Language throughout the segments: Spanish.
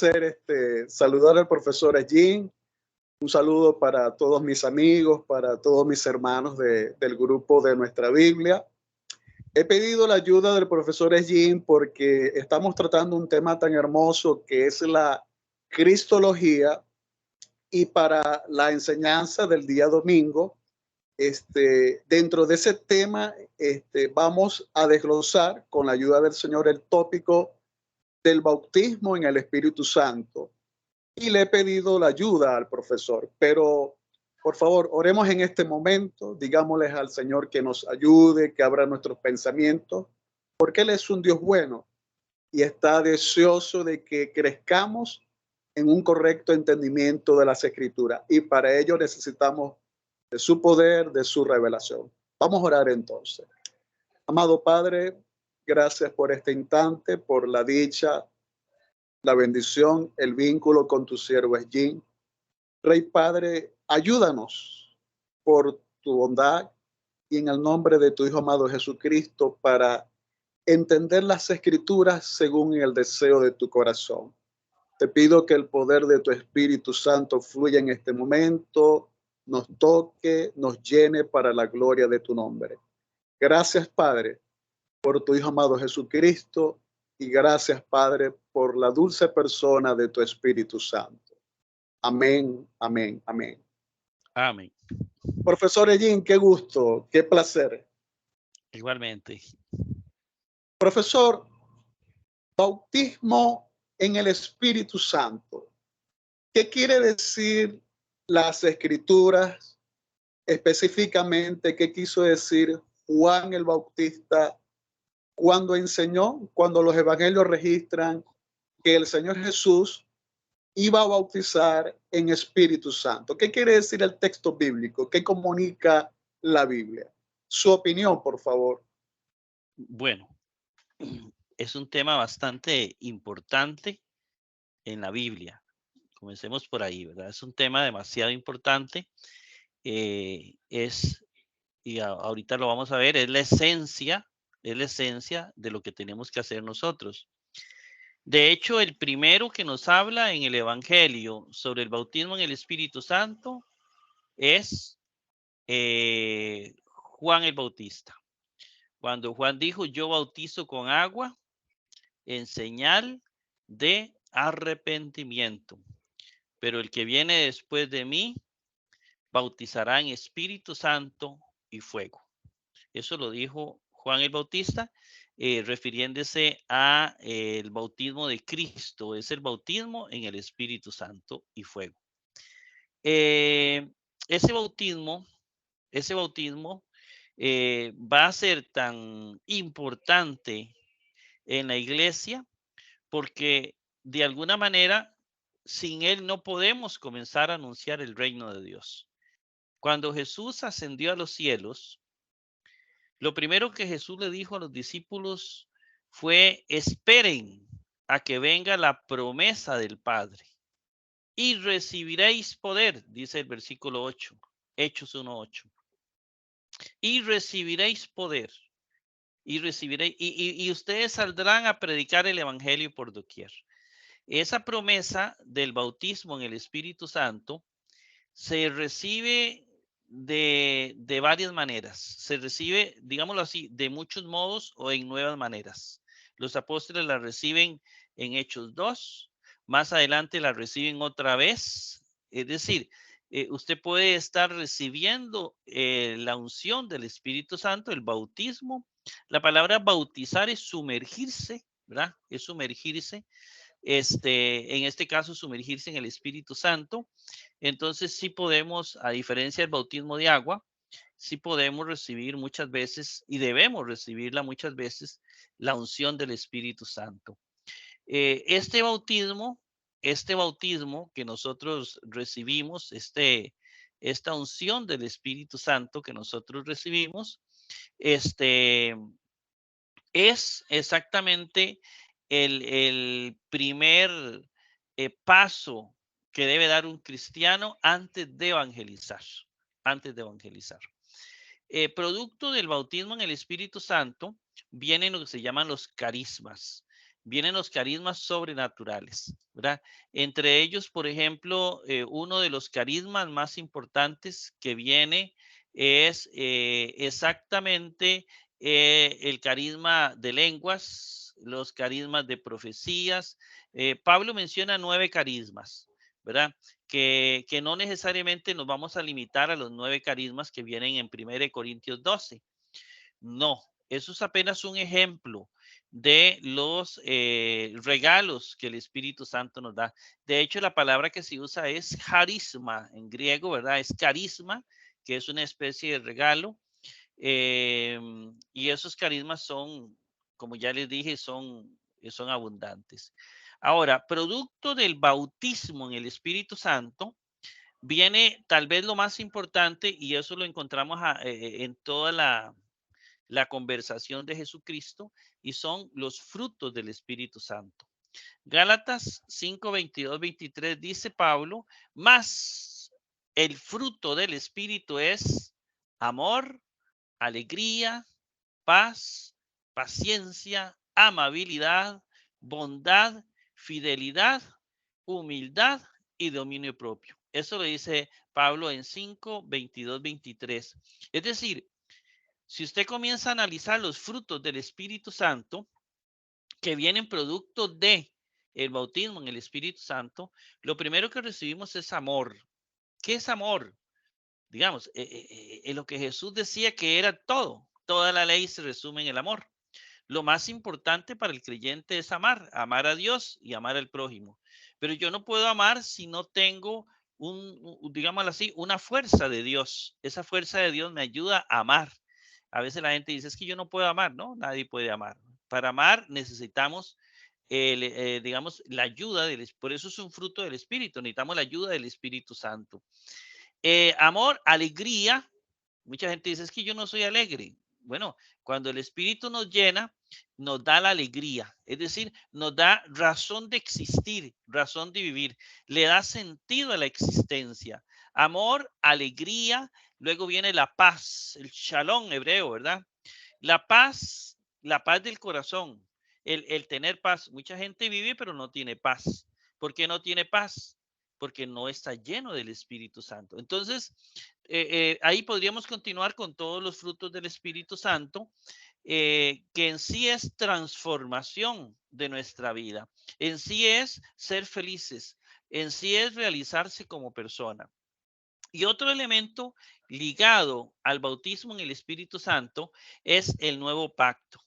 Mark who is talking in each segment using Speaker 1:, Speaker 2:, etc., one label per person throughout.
Speaker 1: placer saludar al profesor Allín. Un saludo para todos mis amigos, para todos mis hermanos del grupo de Nuestra Biblia. He pedido la ayuda del profesor Allín porque estamos tratando un tema tan hermoso que es la cristología, y para la enseñanza del día domingo, dentro de ese tema, vamos a desglosar con la ayuda del Señor el tópico del bautismo en el Espíritu Santo. Y le he pedido la ayuda al profesor, pero por favor, oremos en este momento, digámosles al Señor que nos ayude, que abra nuestros pensamientos, porque Él es un Dios bueno y está deseoso de que crezcamos en un correcto entendimiento de las Escrituras, y para ello necesitamos de su poder, de su revelación. Vamos a orar entonces. Amado Padre, gracias por este instante, por la dicha, la bendición, el vínculo con tu siervo Allín. Rey Padre, ayúdanos por tu bondad y en el nombre de tu Hijo amado Jesucristo para entender las Escrituras según el deseo de tu corazón. Te pido que el poder de tu Espíritu Santo fluya en este momento, nos toque, nos llene para la gloria de tu nombre. Gracias, Padre, por tu Hijo amado Jesucristo, y gracias, Padre, por la dulce persona de tu Espíritu Santo. Amén, amén, amén.
Speaker 2: Amén.
Speaker 1: Profesor Allín, qué gusto, qué placer.
Speaker 2: Igualmente.
Speaker 1: Profesor, bautismo en el Espíritu Santo. ¿Qué quiere decir las Escrituras? Específicamente, ¿qué quiso decir Juan el Bautista cuando enseñó, cuando los evangelios registran que el Señor Jesús iba a bautizar en Espíritu Santo? ¿Qué quiere decir el texto bíblico? ¿Qué comunica la Biblia? Su opinión, por favor.
Speaker 2: Bueno, es un tema bastante importante en la Biblia. Comencemos por ahí, ¿verdad? Es un tema demasiado importante. Y ahorita lo vamos a ver, es la esencia de lo que tenemos que hacer nosotros. De hecho, el primero que nos habla en el Evangelio sobre el bautismo en el Espíritu Santo es Juan el Bautista. Cuando Juan dijo, yo bautizo con agua en señal de arrepentimiento, pero el que viene después de mí bautizará en Espíritu Santo y fuego. Eso lo dijo Juan el Bautista, refiriéndose a el bautismo de Cristo. Es el bautismo en el Espíritu Santo y fuego. Ese bautismo va a ser tan importante en la iglesia porque de alguna manera sin él no podemos comenzar a anunciar el reino de Dios. Cuando Jesús ascendió a los cielos, lo primero que Jesús le dijo a los discípulos fue: esperen a que venga la promesa del Padre y recibiréis poder, dice el versículo 8, Hechos 1:8. Y recibiréis poder, y ustedes saldrán a predicar el evangelio por doquier. Esa promesa del bautismo en el Espíritu Santo se recibe de varias maneras. Se recibe, digámoslo así, de muchos modos o en nuevas maneras. Los apóstoles la reciben en Hechos 2, más adelante la reciben otra vez. Es decir, usted puede estar recibiendo la unción del Espíritu Santo, el bautismo. La palabra bautizar es sumergirse, ¿verdad? Es sumergirse. En este caso, sumergirse en el Espíritu Santo. Entonces, sí podemos, a diferencia del bautismo de agua, sí podemos recibir muchas veces y debemos recibirla muchas veces la unción del Espíritu Santo. Este bautismo que nosotros recibimos, esta unción del Espíritu Santo que nosotros recibimos, es exactamente el primer paso que debe dar un cristiano antes de evangelizar. Producto del bautismo en el Espíritu Santo vienen lo que se llaman los carismas. vienen los carismas sobrenaturales, ¿verdad? Entre ellos, por ejemplo, uno de los carismas más importantes que viene es exactamente el carisma de lenguas, los carismas de profecías. Pablo menciona 9 carismas, ¿verdad? Que no necesariamente nos vamos a limitar a los 9 carismas que vienen en 1 Corintios 12. No, eso es apenas un ejemplo de los regalos que el Espíritu Santo nos da. De hecho, la palabra que se usa es carisma en griego, ¿verdad? Es carisma, que es una especie de regalo. Y esos carismas son, como ya les dije, son abundantes. Ahora, producto del bautismo en el Espíritu Santo, viene tal vez lo más importante, y eso lo encontramos en toda la conversación de Jesucristo, y son los frutos del Espíritu Santo. Gálatas 5, 22, 23 dice Pablo, más el fruto del Espíritu es amor, alegría, paz, paciencia, amabilidad, bondad, fidelidad, humildad y dominio propio. Eso lo dice Pablo en 5, 22, 23. Es decir, si usted comienza a analizar los frutos del Espíritu Santo, que vienen producto de el bautismo en el Espíritu Santo, lo primero que recibimos es amor. ¿Qué es amor? Digamos, en lo que Jesús decía que era todo. Toda la ley se resume en el amor. Lo más importante para el creyente es amar a Dios y amar al prójimo. Pero yo no puedo amar si no tengo digámoslo así, una fuerza de Dios. Esa fuerza de Dios me ayuda a amar. A veces la gente dice, es que yo no puedo amar, ¿no? Nadie puede amar. Para amar necesitamos, digamos, la ayuda por eso es un fruto del Espíritu, necesitamos la ayuda del Espíritu Santo. Amor, alegría. Mucha gente dice, es que yo no soy alegre. Bueno, cuando el Espíritu nos llena, nos da la alegría, es decir, nos da razón de existir, razón de vivir, le da sentido a la existencia. Amor, alegría, luego viene la paz, el shalom hebreo, ¿verdad? La paz del corazón, el tener paz. Mucha gente vive pero no tiene paz. ¿Por qué no tiene paz? Porque no está lleno del Espíritu Santo. Entonces, ahí podríamos continuar con todos los frutos del Espíritu Santo, que en sí es transformación de nuestra vida, en sí es ser felices, en sí es realizarse como persona. Y otro elemento ligado al bautismo en el Espíritu Santo es el nuevo pacto,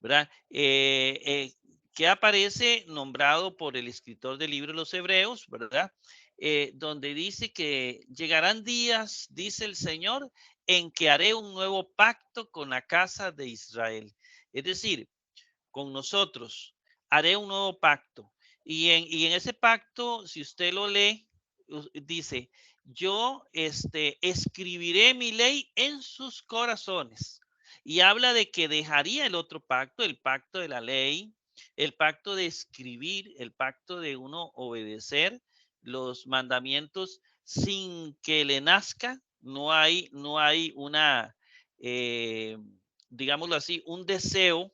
Speaker 2: ¿verdad? Que aparece nombrado por el escritor del libro de los Hebreos, ¿verdad? Donde dice que llegarán días, dice el Señor, en que haré un nuevo pacto con la casa de Israel. Es decir, con nosotros haré un nuevo pacto. Y en ese pacto, si usted lo lee, dice, yo escribiré mi ley en sus corazones. Y habla de que dejaría el otro pacto, el pacto de la ley, el pacto de escribir, el pacto de uno obedecer los mandamientos sin que le nazca. No hay una, digámoslo así, un deseo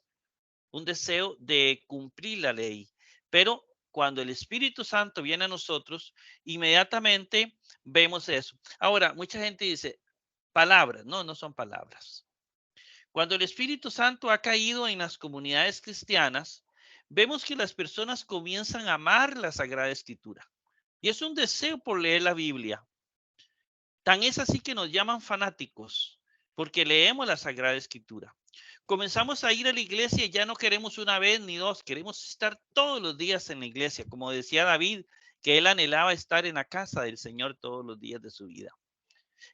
Speaker 2: de cumplir la ley. Pero cuando el Espíritu Santo viene a nosotros, inmediatamente vemos eso. Ahora, mucha gente dice, palabras, no, no son palabras. Cuando el Espíritu Santo ha caído en las comunidades cristianas, vemos que las personas comienzan a amar la Sagrada Escritura. Y es un deseo por leer la Biblia. Tan es así que nos llaman fanáticos, porque leemos la Sagrada Escritura. Comenzamos a ir a la iglesia y ya no queremos una vez ni dos, queremos estar todos los días en la iglesia, como decía David, que él anhelaba estar en la casa del Señor todos los días de su vida.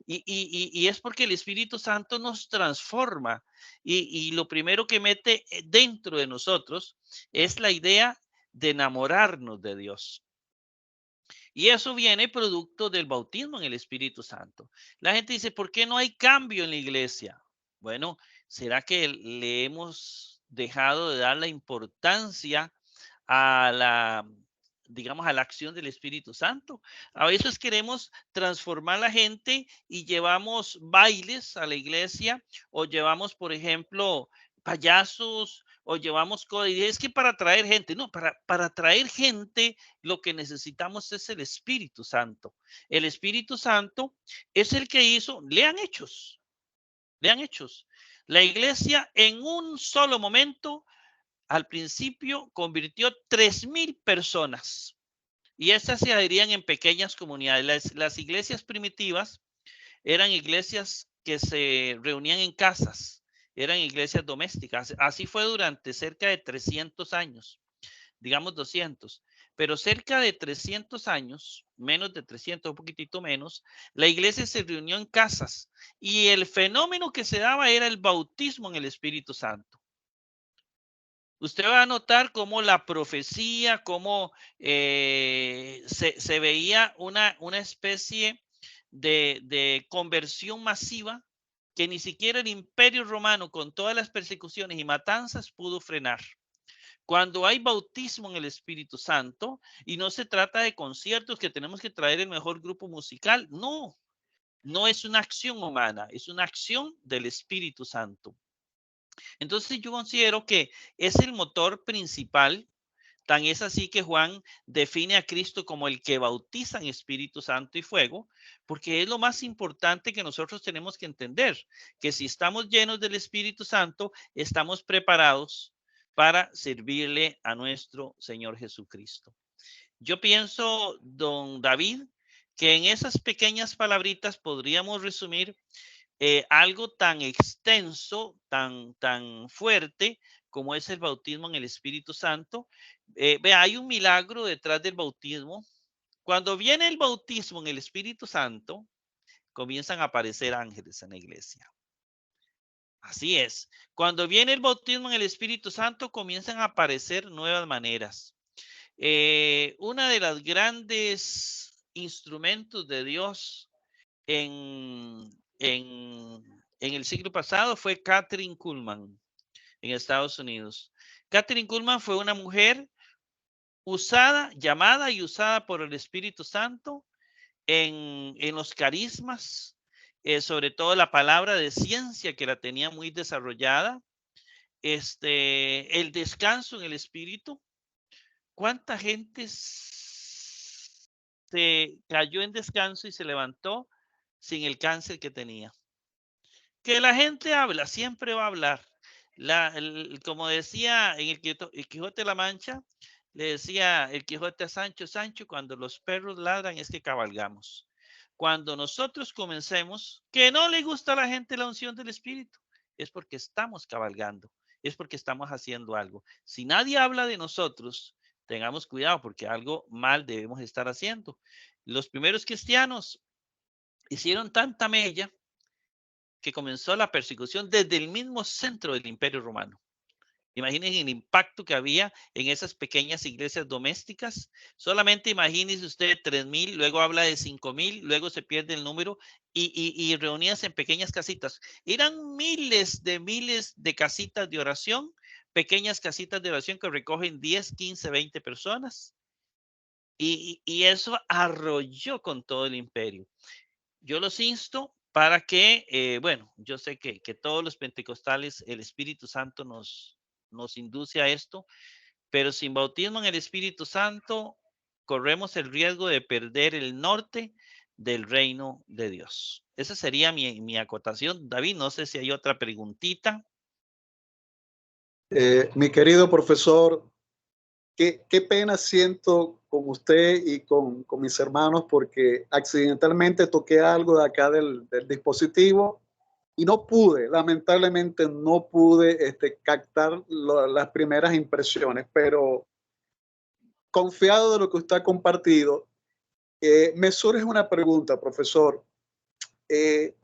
Speaker 2: Y es porque el Espíritu Santo nos transforma y lo primero que mete dentro de nosotros es la idea de enamorarnos de Dios. Y eso viene producto del bautismo en el Espíritu Santo. La gente dice, ¿por qué no hay cambio en la iglesia? Bueno, ¿será que le hemos dejado de dar la importancia a digamos, a la acción del Espíritu Santo? A veces queremos transformar a la gente y llevamos bailes a la iglesia o llevamos, por ejemplo, payasos o llevamos cosas. Y es que para traer gente, no, para traer gente lo que necesitamos es el Espíritu Santo. El Espíritu Santo es el que hizo, lean Hechos, lean Hechos. La iglesia en un solo momento, al principio, convirtió 3,000 personas. Y esas se adherían en pequeñas comunidades. Las iglesias primitivas eran iglesias que se reunían en casas, eran iglesias domésticas. Así fue durante cerca de 300 años, digamos 200, pero cerca de 300 años, menos de 300, un poquitito menos, la iglesia se reunió en casas y el fenómeno que se daba era el bautismo en el Espíritu Santo. Usted va a notar cómo la profecía, cómo se veía una especie de conversión masiva que ni siquiera el Imperio Romano, con todas las persecuciones y matanzas, pudo frenar. Cuando hay bautismo en el Espíritu Santo, y no se trata de conciertos que tenemos que traer el mejor grupo musical, no, no es una acción humana, es una acción del Espíritu Santo. Entonces yo considero que es el motor principal. Tan es así que Juan define a Cristo como el que bautiza en Espíritu Santo y fuego, porque es lo más importante que nosotros tenemos que entender, que si estamos llenos del Espíritu Santo, estamos preparados para servirle a nuestro Señor Jesucristo. Yo pienso, don David, que en esas pequeñas palabritas podríamos resumir algo tan extenso, tan fuerte como es el bautismo en el Espíritu Santo. Vea, hay un milagro detrás del bautismo. Cuando viene el bautismo en el Espíritu Santo, comienzan a aparecer ángeles en la iglesia. Así es. Cuando viene el bautismo en el Espíritu Santo, comienzan a aparecer nuevas maneras. Una de las grandes instrumentos de Dios en, en el siglo pasado fue Kathryn Kuhlman en Estados Unidos. Kathryn Kuhlman fue una mujer usada, llamada y usada por el Espíritu Santo en los carismas, sobre todo la palabra de ciencia que la tenía muy desarrollada, el descanso en el Espíritu. ¿Cuánta gente se cayó en descanso y se levantó sin el cáncer que tenía? Que la gente habla, siempre va a hablar. Como decía en el Quijote de la Mancha, le decía el Quijote a Sancho, Sancho, cuando los perros ladran es que cabalgamos. Cuando nosotros comencemos, que no le gusta a la gente la unción del Espíritu, es porque estamos cabalgando, es porque estamos haciendo algo. Si nadie habla de nosotros, tengamos cuidado porque algo mal debemos estar haciendo. Los primeros cristianos hicieron tanta mella que comenzó la persecución desde el mismo centro del Imperio Romano. Imaginen el impacto que había en esas pequeñas iglesias domésticas. Solamente imagínense usted 3,000, luego habla de 5,000, luego se pierde el número y reunidas en pequeñas casitas. Eran miles de casitas de oración, pequeñas casitas de oración que recogen 10, 15, 20 personas. Y eso arrolló con todo el imperio. Yo los insto para que, bueno, yo sé que todos los pentecostales, el Espíritu Santo nos induce a esto, pero sin bautismo en el Espíritu Santo, corremos el riesgo de perder el norte del reino de Dios. Esa sería mi acotación. David, no sé si hay otra preguntita.
Speaker 1: Mi querido profesor, qué pena siento con usted y con mis hermanos porque accidentalmente toqué algo de acá del dispositivo y no pude, lamentablemente no pude captar las primeras impresiones, pero confiado de lo que usted ha compartido, me surge una pregunta, profesor. Eh,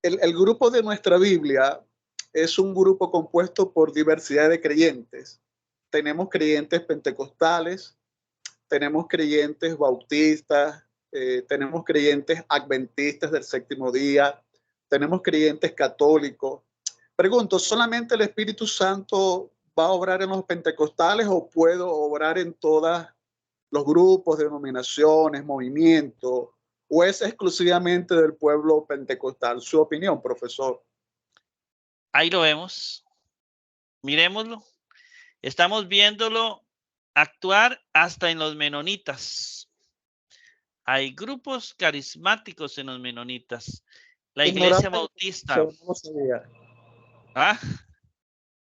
Speaker 1: el grupo de nuestra Biblia es un grupo compuesto por diversidad de creyentes. Tenemos creyentes pentecostales, tenemos creyentes bautistas, tenemos creyentes adventistas del séptimo día, tenemos creyentes católicos. Pregunto, ¿solamente el Espíritu Santo va a obrar en los pentecostales o puedo obrar en todos los grupos, denominaciones, movimientos, o es exclusivamente del pueblo pentecostal? Su opinión, profesor.
Speaker 2: Ahí lo vemos. Miremoslo. Estamos viéndolo actuar hasta en los menonitas. Hay grupos carismáticos en los menonitas. La iglesia bautista.
Speaker 1: No sabía.
Speaker 2: ¿Ah?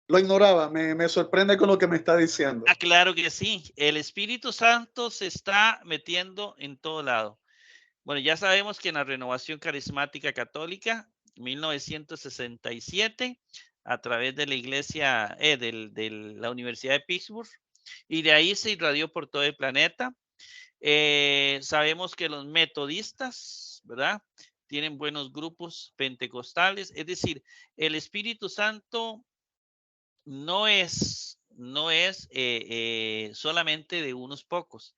Speaker 1: Lo ignoraba, me sorprende con lo que me está diciendo.
Speaker 2: Ah, claro que sí. El Espíritu Santo se está metiendo en todo lado. Bueno, ya sabemos que en la Renovación Carismática Católica, 1967, a través de la iglesia, de la Universidad de Pittsburgh, y de ahí se irradió por todo el planeta. Sabemos que los metodistas, ¿verdad? Tienen buenos grupos pentecostales, es decir, el Espíritu Santo no es solamente de unos pocos,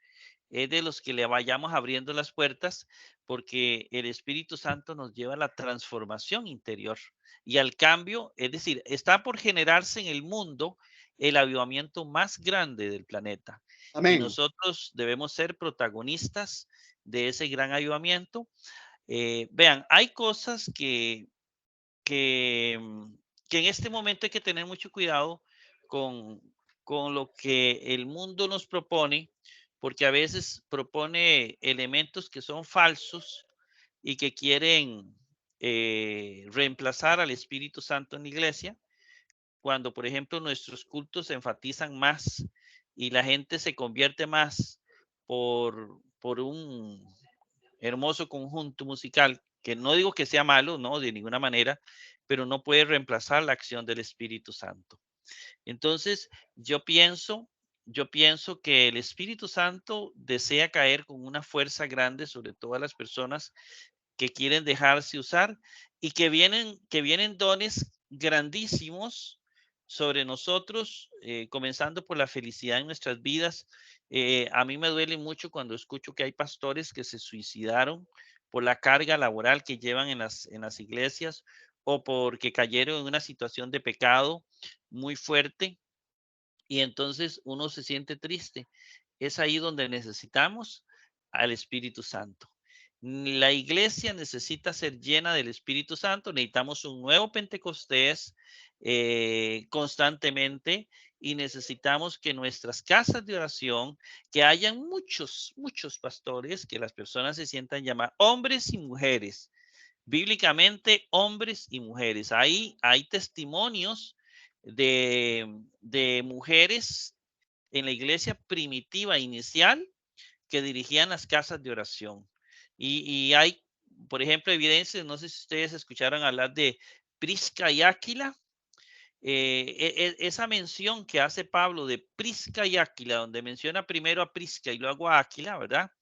Speaker 2: es de los que le vayamos abriendo las puertas, porque el Espíritu Santo nos lleva a la transformación interior y al cambio, es decir, está por generarse en el mundo el avivamiento más grande del planeta. Y
Speaker 1: Amén.
Speaker 2: nosotros debemos ser protagonistas de ese gran avivamiento. Vean, hay cosas que, que en este momento hay que tener mucho cuidado con, con lo que el mundo nos propone, porque a veces propone elementos que son falsos y que quieren reemplazar al Espíritu Santo en la iglesia, cuando, por ejemplo, nuestros cultos se enfatizan más y la gente se convierte más por un hermoso conjunto musical, que no digo que sea malo, no, de ninguna manera, pero no puede reemplazar la acción del Espíritu Santo. Entonces, yo pienso que el Espíritu Santo desea caer con una fuerza grande sobre todas las personas que quieren dejarse usar y que vienen dones grandísimos sobre nosotros, comenzando por la felicidad en nuestras vidas. A mí me duele mucho cuando escucho que hay pastores que se suicidaron por la carga laboral que llevan en las iglesias o porque cayeron en una situación de pecado muy fuerte y entonces uno se siente triste. Es ahí donde necesitamos al Espíritu Santo. La iglesia necesita ser llena del Espíritu Santo. Necesitamos un nuevo Pentecostés constantemente y necesitamos que nuestras casas de oración, que hayan muchos pastores, que las personas se sientan llamar hombres y mujeres. Bíblicamente, hombres y mujeres. Ahí hay testimonios de mujeres en la iglesia primitiva inicial que dirigían las casas de oración. Y hay, por ejemplo, evidencias, no sé si ustedes escucharon hablar de Prisca y Áquila. Esa mención que hace Pablo de Prisca y Áquila, donde menciona primero a Prisca y luego a Áquila, ¿verdad?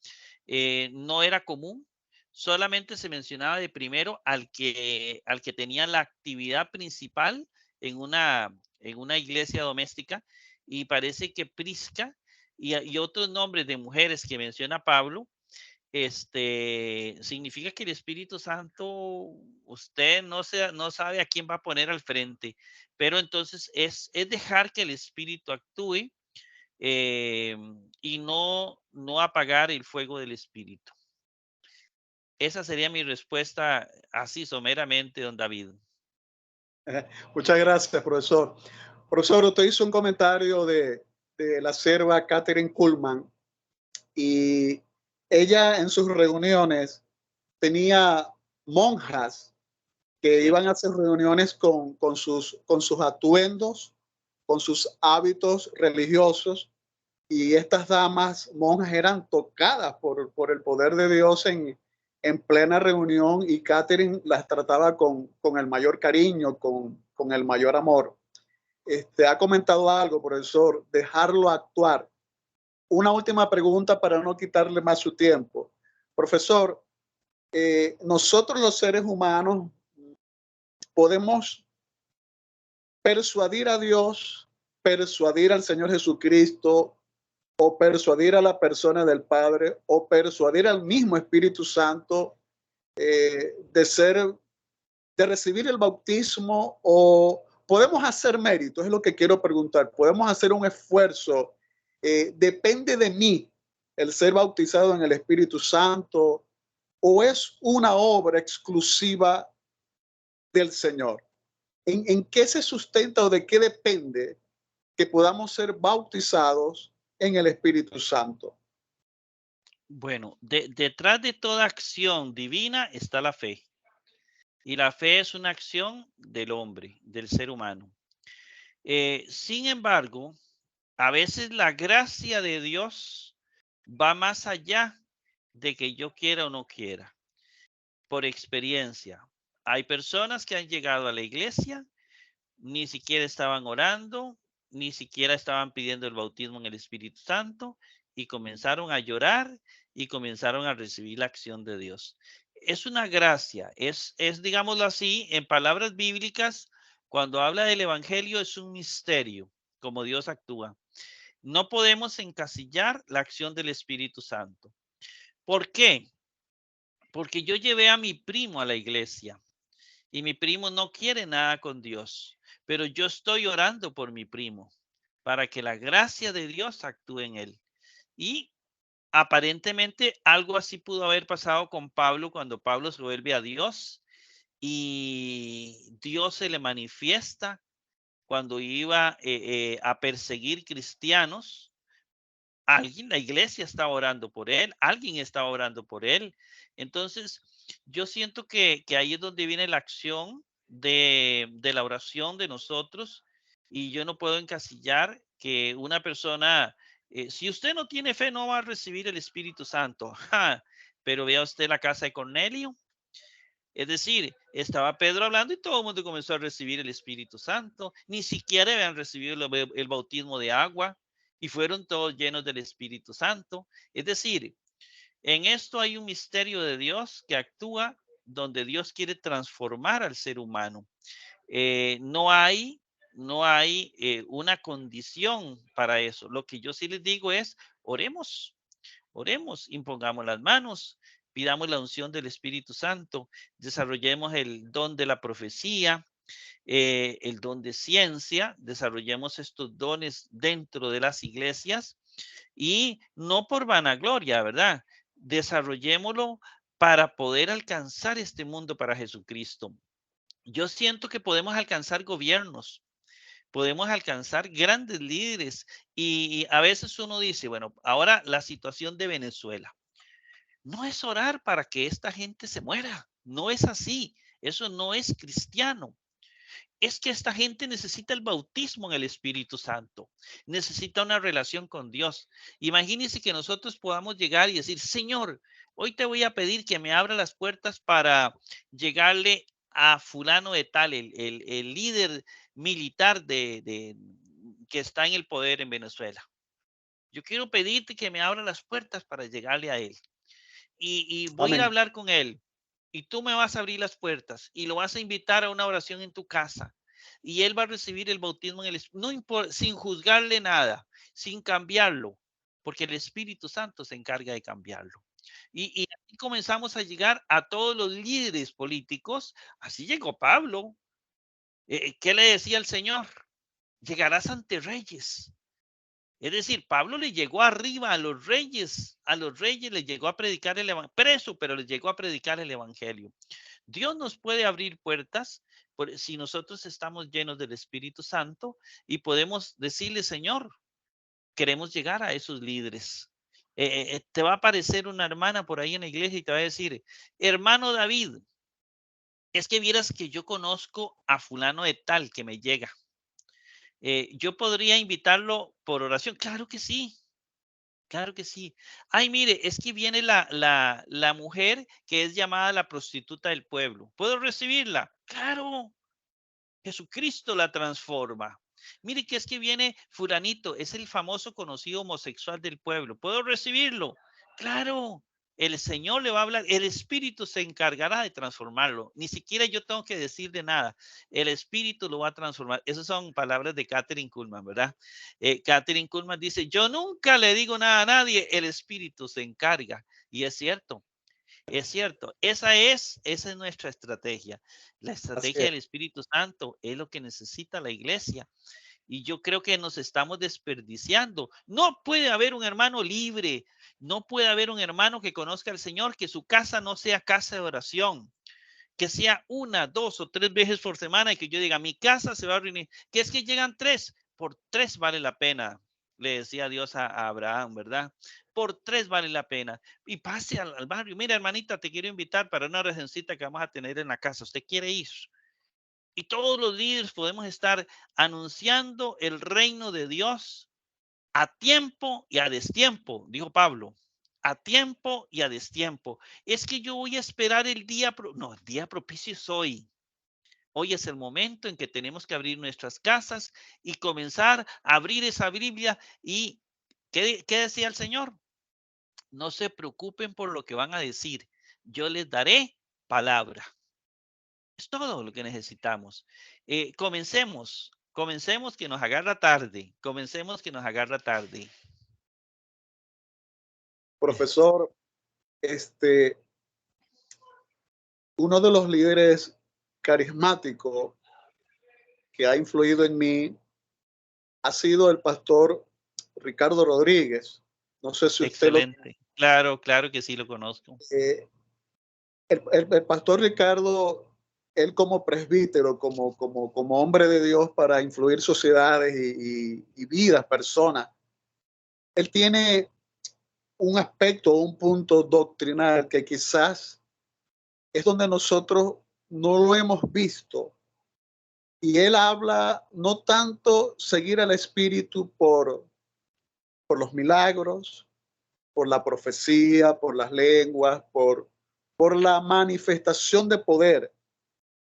Speaker 2: No era común, solamente se mencionaba de primero al que tenía la actividad principal en una iglesia doméstica, y parece que Prisca y otros nombres de mujeres que menciona Pablo, significa que el Espíritu Santo, usted no sabe a quién va a poner al frente, pero entonces es dejar que el Espíritu actúe y no apagar el fuego del Espíritu. Esa sería mi respuesta así someramente, don David.
Speaker 1: Muchas gracias, profesor. Profesor, usted hizo un comentario de la sierva Catherine Kuhlman y ella en sus reuniones tenía monjas que iban a hacer reuniones con sus atuendos, con sus hábitos religiosos, y estas damas monjas eran tocadas por el poder de Dios en plena reunión, y Catherine las trataba con el mayor cariño, con el mayor amor. Ha comentado algo, profesor, dejarlo actuar. Una última pregunta para no quitarle más su tiempo. Profesor, nosotros los seres humanos podemos persuadir a Dios, persuadir al Señor Jesucristo, o persuadir a la persona del Padre, o persuadir al mismo Espíritu Santo de recibir el bautismo, o podemos hacer méritos, es lo que quiero preguntar. Podemos hacer un esfuerzo, depende de mí el ser bautizado en el Espíritu Santo, o es una obra exclusiva del Señor. ¿En qué se sustenta o de qué depende que podamos ser bautizados en el Espíritu Santo?
Speaker 2: Bueno, detrás de toda acción divina está la fe. Y la fe es una acción del hombre, del ser humano. Sin embargo, a veces la gracia de Dios va más allá de que yo quiera o no quiera. Por experiencia, hay personas que han llegado a la iglesia, ni siquiera estaban orando, ni siquiera estaban pidiendo el bautismo en el Espíritu Santo y comenzaron a llorar y comenzaron a recibir la acción de Dios. Es una gracia, digámoslo así, en palabras bíblicas, cuando habla del Evangelio es un misterio, como Dios actúa. No podemos encasillar la acción del Espíritu Santo. ¿Por qué? Porque yo llevé a mi primo a la iglesia y mi primo no quiere nada con Dios, pero yo estoy orando por mi primo para que la gracia de Dios actúe en él. Y aparentemente algo así pudo haber pasado con Pablo cuando Pablo se vuelve a Dios y Dios se le manifiesta cuando iba a perseguir cristianos. Alguien, la iglesia estaba orando por él, alguien estaba orando por él. Entonces, yo siento que ahí es donde viene la acción de la oración de nosotros y yo no puedo encasillar que una persona, si usted no tiene fe, no va a recibir el Espíritu Santo. Ja, pero vea usted la casa de Cornelio. Es decir, estaba Pedro hablando y todo el mundo comenzó a recibir el Espíritu Santo. Ni siquiera habían recibido el bautismo de agua y fueron todos llenos del Espíritu Santo. Es decir, en esto hay un misterio de Dios que actúa donde Dios quiere transformar al ser humano. No hay una condición para eso. Lo que yo sí les digo es, oremos, oremos, impongamos las manos, pidamos la unción del Espíritu Santo, desarrollemos el don de la profecía, el don de ciencia, desarrollemos estos dones dentro de las iglesias y no por vanagloria, ¿verdad? Desarrollémoslo para poder alcanzar este mundo para Jesucristo. Yo siento que podemos alcanzar gobiernos, podemos alcanzar grandes líderes y a veces uno dice, bueno, ahora la situación de Venezuela. No es orar para que esta gente se muera, no es así, eso no es cristiano. Es que esta gente necesita el bautismo en el Espíritu Santo, necesita una relación con Dios. Imagínense que nosotros podamos llegar y decir, Señor, hoy te voy a pedir que me abra las puertas para llegarle a fulano de tal, el líder militar que está en el poder en Venezuela. Yo quiero pedirte que me abra las puertas para llegarle a él. Y voy a ir a
Speaker 1: Amén.
Speaker 2: hablar con él. Y tú me vas a abrir las puertas y lo vas a invitar a una oración en tu casa. Y él va a recibir el bautismo en el Espíritu, no importa, sin juzgarle nada, sin cambiarlo, porque el Espíritu Santo se encarga de cambiarlo. Y así comenzamos a llegar a todos los líderes políticos. Así llegó Pablo. ¿Qué le decía el Señor? Llegarás ante reyes. Es decir, Pablo le llegó arriba a los reyes les llegó a predicar el evangelio, preso, pero les llegó a predicar el evangelio. Dios nos puede abrir puertas si nosotros estamos llenos del Espíritu Santo y podemos decirle, Señor, queremos llegar a esos líderes. Te va a aparecer una hermana por ahí en la iglesia y te va a decir, hermano David, es que vieras que yo conozco a fulano de tal que me llega. Yo podría invitarlo por oración. Claro que sí. Claro que sí. Ay, mire, es que viene la mujer que es llamada la prostituta del pueblo. ¿Puedo recibirla? Claro, Jesucristo la transforma. Mire que es que viene fulanito, es el famoso conocido homosexual del pueblo. ¿Puedo recibirlo? Claro, el Señor le va a hablar, el Espíritu se encargará de transformarlo. Ni siquiera yo tengo que decirle nada. El Espíritu lo va a transformar. Esas son palabras de Catherine Kuhlman, ¿verdad? Catherine Kuhlman dice, yo nunca le digo nada a nadie, el Espíritu se encarga. Y es cierto. Es cierto, esa es nuestra estrategia. La
Speaker 1: Así
Speaker 2: estrategia
Speaker 1: es.
Speaker 2: del Espíritu Santo es lo que necesita la iglesia. Y yo creo que nos estamos desperdiciando. No puede haber un hermano libre, no puede haber un hermano que conozca al Señor, que su casa no sea casa de oración, que sea 1, 2 o 3 veces por semana y que yo diga, mi casa se va a reunir, que es que llegan 3, por 3 vale la pena, le decía Dios a Abraham, ¿verdad? Por 3 vale la pena. Y pase al barrio, mira hermanita, te quiero invitar para una recencita que vamos a tener en la casa, ¿usted quiere ir? Y todos los líderes podemos estar anunciando el reino de Dios a tiempo y a destiempo, dijo Pablo. A tiempo y a destiempo. Es que yo voy a esperar el día, no, el día propicio es hoy. Hoy es el momento en que tenemos que abrir nuestras casas y comenzar a abrir esa Biblia. ¿Y qué decía el Señor? No se preocupen por lo que van a decir. Yo les daré palabra. Es todo lo que necesitamos. Comencemos que nos agarra tarde. Comencemos que nos agarra tarde.
Speaker 1: Profesor, uno de los líderes carismáticos que ha influido en mí ha sido el pastor Ricardo Rodríguez. No sé si usted lo...
Speaker 2: Excelente. Claro, claro que sí lo conozco.
Speaker 1: El pastor Ricardo, él como presbítero, como hombre de Dios para influir sociedades y vidas, personas, él tiene un aspecto, un punto doctrinal que quizás es donde nosotros no lo hemos visto. Y él habla no tanto seguir al Espíritu por los milagros, por la profecía, por las lenguas, por la manifestación de poder,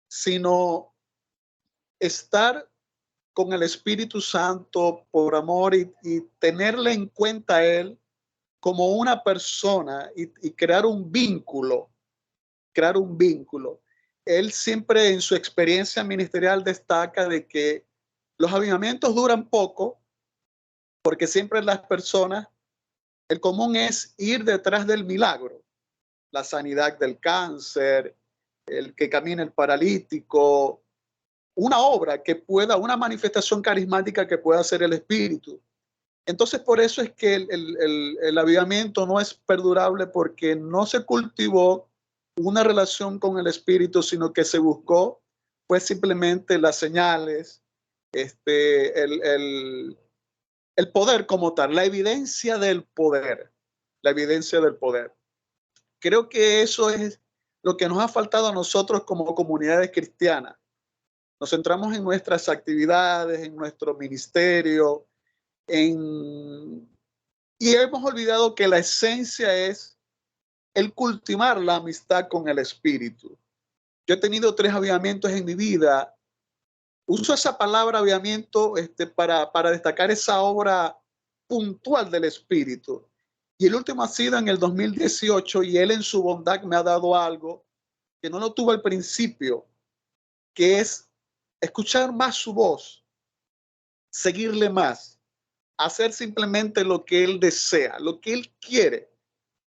Speaker 1: sino estar con el Espíritu Santo por amor y tenerle en cuenta a él como una persona y crear un vínculo, crear un vínculo. Él siempre en su experiencia ministerial destaca de que los avivamientos duran poco porque siempre las personas, el común es ir detrás del milagro, la sanidad del cáncer, el que camine el paralítico, una obra que pueda, una manifestación carismática que pueda hacer el Espíritu. Entonces, por eso es que el avivamiento no es perdurable porque no se cultivó una relación con el Espíritu, sino que se buscó, pues simplemente las señales, el poder como tal, la evidencia del poder, la evidencia del poder. Creo que eso es lo que nos ha faltado a nosotros como comunidades cristianas. Nos centramos en nuestras actividades, en nuestro ministerio, y hemos olvidado que la esencia es el cultivar la amistad con el Espíritu. Yo he tenido 3 avivamientos en mi vida. Uso esa palabra avivamiento para destacar esa obra puntual del Espíritu. Y el último ha sido en el 2018 y él en su bondad me ha dado algo que no lo tuve al principio, que es escuchar más su voz, seguirle más, hacer simplemente lo que él desea, lo que él quiere.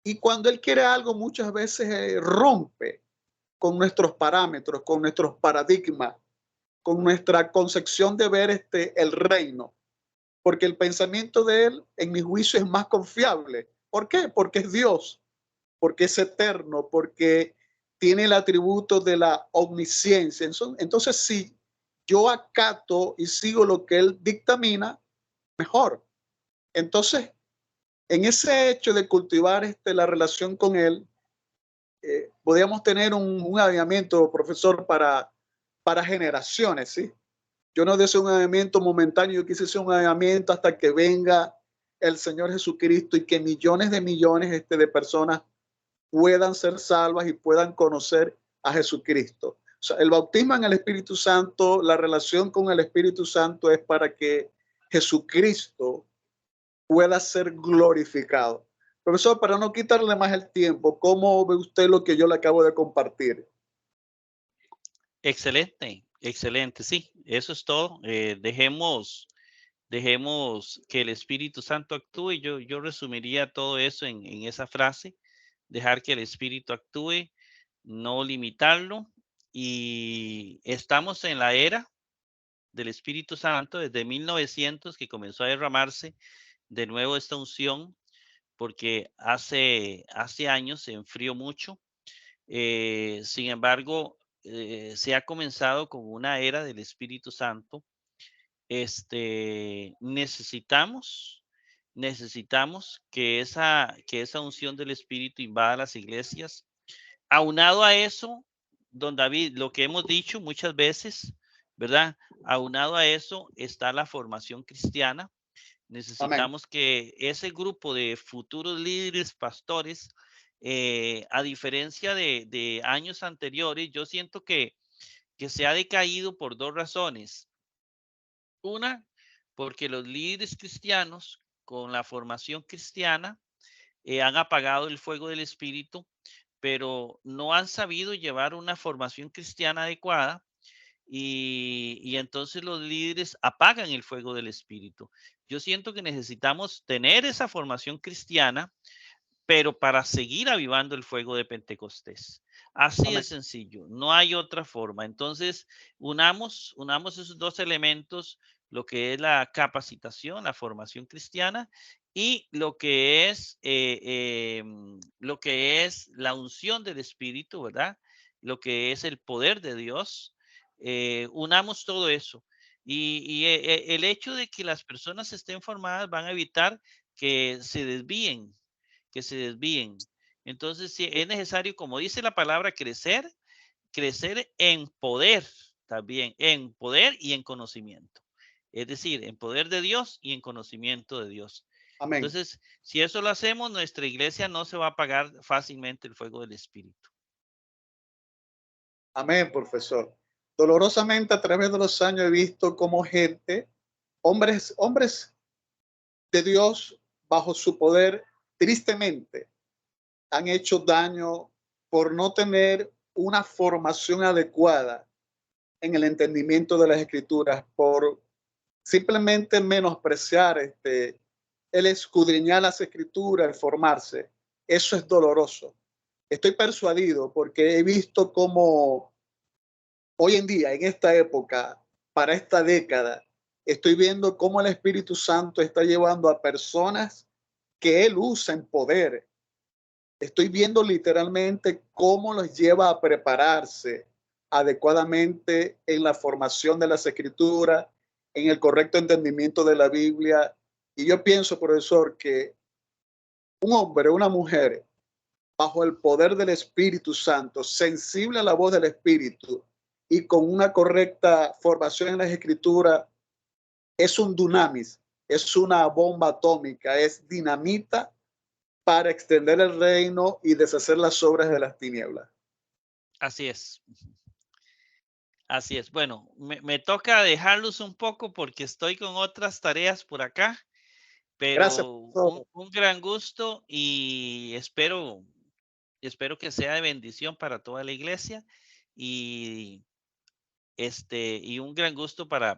Speaker 1: Y cuando él quiere algo, muchas veces rompe con nuestros parámetros, con nuestros paradigmas, con nuestra concepción de ver el reino. Porque el pensamiento de él, en mi juicio, es más confiable. ¿Por qué? Porque es Dios, porque es eterno, porque tiene el atributo de la omnisciencia. Entonces, si yo acato y sigo lo que él dictamina, mejor. Entonces, en ese hecho de cultivar la relación con él, podríamos tener un avivamiento, profesor, para generaciones, ¿sí? Yo no deseo un avivamiento momentáneo, yo quise hacer un avivamiento hasta que venga el Señor Jesucristo y que millones de millones de personas puedan ser salvas y puedan conocer a Jesucristo. O sea, el bautismo en el Espíritu Santo, la relación con el Espíritu Santo es para que Jesucristo pueda ser glorificado. Profesor, para no quitarle más el tiempo, ¿cómo ve usted lo que yo le acabo de compartir?
Speaker 2: Excelente, excelente. Sí, eso es todo. Dejemos que el Espíritu Santo actúe. Yo resumiría todo eso en esa frase, dejar que el Espíritu actúe, no limitarlo. Y estamos en la era del Espíritu Santo desde 1900 que comenzó a derramarse de nuevo esta unción, porque hace años se enfrió mucho. Sin embargo, se ha comenzado con una era del Espíritu Santo. Necesitamos que esa unción del Espíritu invada las iglesias. Aunado a eso, don David, lo que hemos dicho muchas veces, ¿verdad? Aunado a eso está la formación cristiana.
Speaker 1: Amén.
Speaker 2: Necesitamos que ese grupo de futuros líderes, pastores, a diferencia de años anteriores, yo siento que se ha decaído por dos razones. Una, porque los líderes cristianos con la formación cristiana han apagado el fuego del Espíritu, pero no han sabido llevar una formación cristiana adecuada y entonces los líderes apagan el fuego del Espíritu. Yo siento que necesitamos tener esa formación cristiana, pero para seguir avivando el fuego de Pentecostés. Así de
Speaker 1: Amén.
Speaker 2: sencillo, no hay otra forma. Entonces, unamos esos dos elementos, lo que es la capacitación, la formación cristiana y lo que es la unción del Espíritu, ¿verdad? Lo que es el poder de Dios. Unamos todo eso. El hecho de que las personas estén formadas van a evitar que se desvíen, que se desvíen. Entonces, sí, es necesario, como dice la palabra, crecer en poder también, en poder y en conocimiento. Es decir, en poder de Dios y en conocimiento de Dios.
Speaker 1: Amén.
Speaker 2: Entonces, si eso lo hacemos, nuestra iglesia no se va a apagar fácilmente el fuego del Espíritu.
Speaker 1: Amén, profesor. Dolorosamente a través de los años he visto cómo gente, hombres de Dios bajo su poder, tristemente han hecho daño por no tener una formación adecuada en el entendimiento de las escrituras, por simplemente menospreciar el escudriñar las escrituras, el formarse. Eso es doloroso. Estoy persuadido porque he visto cómo hoy en día, en esta época, para esta década, estoy viendo cómo el Espíritu Santo está llevando a personas que Él usa en poder. Estoy viendo literalmente cómo los lleva a prepararse adecuadamente en la formación de las escrituras, en el correcto entendimiento de la Biblia. Y yo pienso, profesor, que un hombre, una mujer, bajo el poder del Espíritu Santo, sensible a la voz del Espíritu y con una correcta formación en las escrituras, es un dunamis, es una bomba atómica, es dinamita para extender el reino y deshacer las obras de las tinieblas.
Speaker 2: Así es. Así es. Bueno, me toca dejarlos un poco porque estoy con otras tareas por acá,
Speaker 1: Gracias,
Speaker 2: pero
Speaker 1: profesor.
Speaker 2: un gran gusto y espero que sea de bendición para toda la iglesia y y un gran gusto para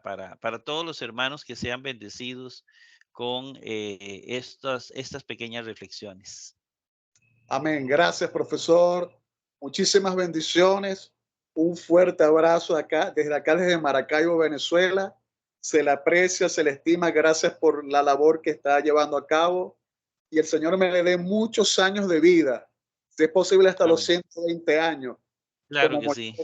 Speaker 2: todos los hermanos que sean bendecidos con estas pequeñas reflexiones.
Speaker 1: Amén. Gracias, profesor. Muchísimas bendiciones. Un fuerte abrazo desde Maracaibo, Venezuela. Se le aprecia, se le estima. Gracias por la labor que está llevando a cabo. Y el Señor me le dé muchos años de vida, si es posible hasta los
Speaker 2: Amén.
Speaker 1: 120 años,
Speaker 2: Claro
Speaker 1: como
Speaker 2: que sí.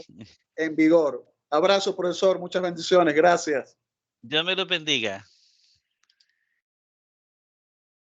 Speaker 1: en vigor. Abrazo, profesor. Muchas bendiciones. Gracias.
Speaker 2: Dios me los bendiga.